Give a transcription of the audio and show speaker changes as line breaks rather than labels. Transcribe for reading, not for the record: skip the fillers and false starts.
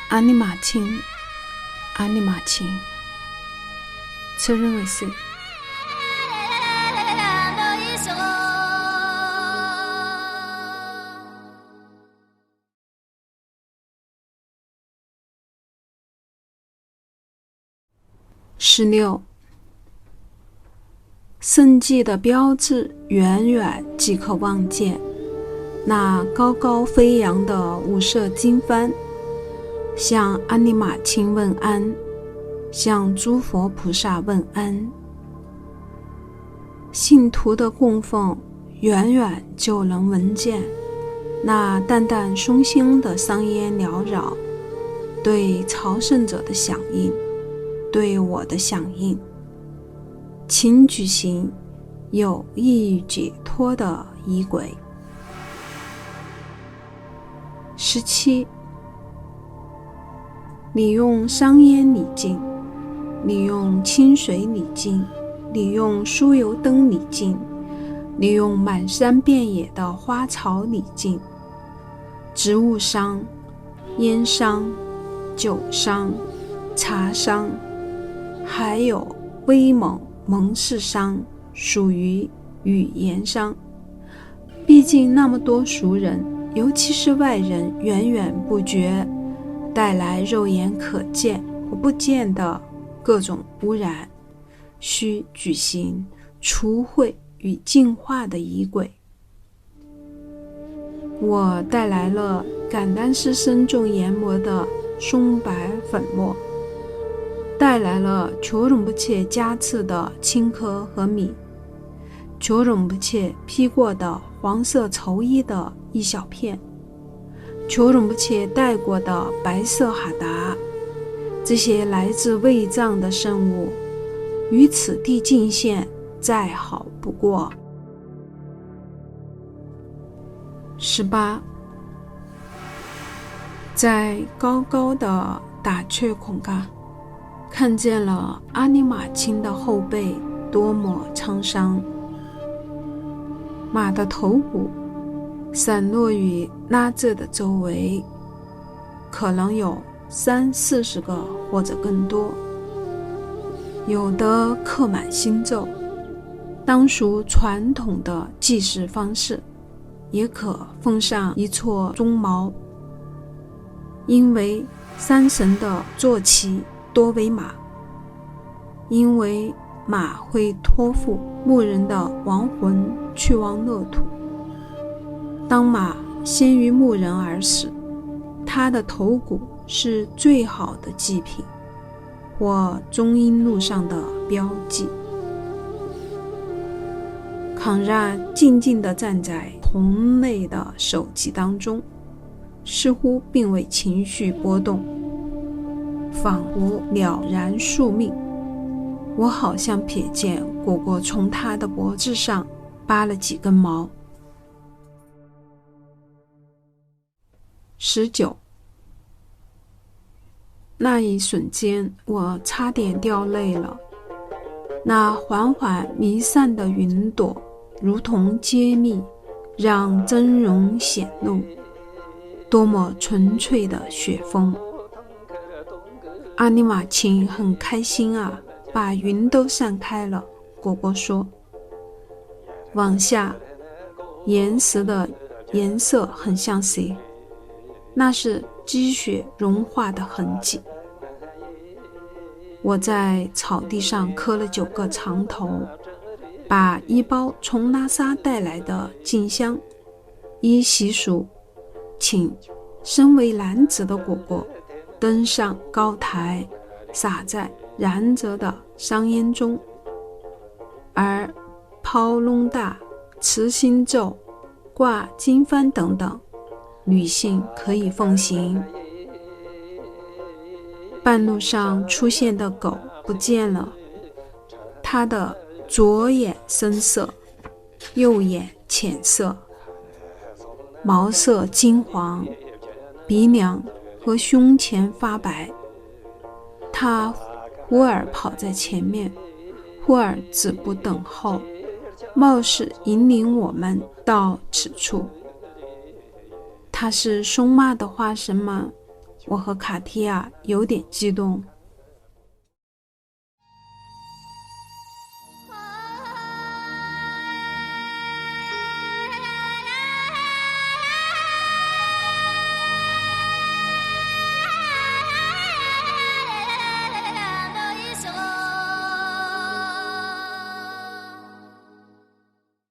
阿尼玛卿，阿尼玛卿，责任为谁？16，生计的标志远远即可望见，那高高飞扬的五色经幡，向阿尼玛卿问安，向诸佛菩萨问安。信徒的供奉远远就能闻见，那淡淡松香的香烟缭绕，对朝圣者的响应，对我的响应。请举行有益于解脱的仪轨。17，你用香烟礼敬，你用清水礼敬，你用酥油灯礼敬，你用满山遍野的花草礼敬，植物香、烟香、酒香、茶香，还有威猛蒙氏香，属于语言香。毕竟那么多俗人，尤其是外人，源源不绝带来肉眼可见或不见的各种污染，需举行除秽与净化的仪轨。我带来了甘丹斯深重研磨的松柏粉末，带来了求仁波切加持的青稞和米，求仁波切披过的黄色绸衣的一小片，求仁波切戴过的白色哈达，这些来自卫藏的圣物，与此地敬献再好不过。18，在高高的打雀孔嘎，看见了阿尼玛卿的后背多么沧桑，马的头骨散落于拉这的周围，可能有30-40个或者更多，有的刻满心咒，当属传统的祭祀方式，也可奉上一撮鬃毛。因为山神的坐骑多为马，因为马会托付牧人的亡魂去往乐土。当马先于牧人而死，他的头骨是最好的祭品，或中阴路上的标记。康拉静静地站在同类的手机当中，似乎并未情绪波动，仿佛了然宿命。我好像瞥见果果从他的脖子上拔了几根毛。19，那一瞬间我差点掉泪了。那缓缓弥散的云朵如同揭秘，让真容显露，多么纯粹的雪峰。阿尼玛卿很开心啊，把云都散开了。果果说，往下岩石的颜色很像谁？那是积雪融化的痕迹。我在草地上磕了9个长头，把一包从拉萨带来的净香，依习俗请身为男子的果果登上高台，洒在燃着的香烟中，而抛龙大、持心咒、挂经幡等等，女性可以奉行。半路上出现的狗不见了，它的左眼深色，右眼浅色，毛色金黄，鼻梁和胸前发白。它忽而跑在前面，忽而止步等候，貌似引领我们到此处。它是松妈的化身吗？我和卡提亚有点激动。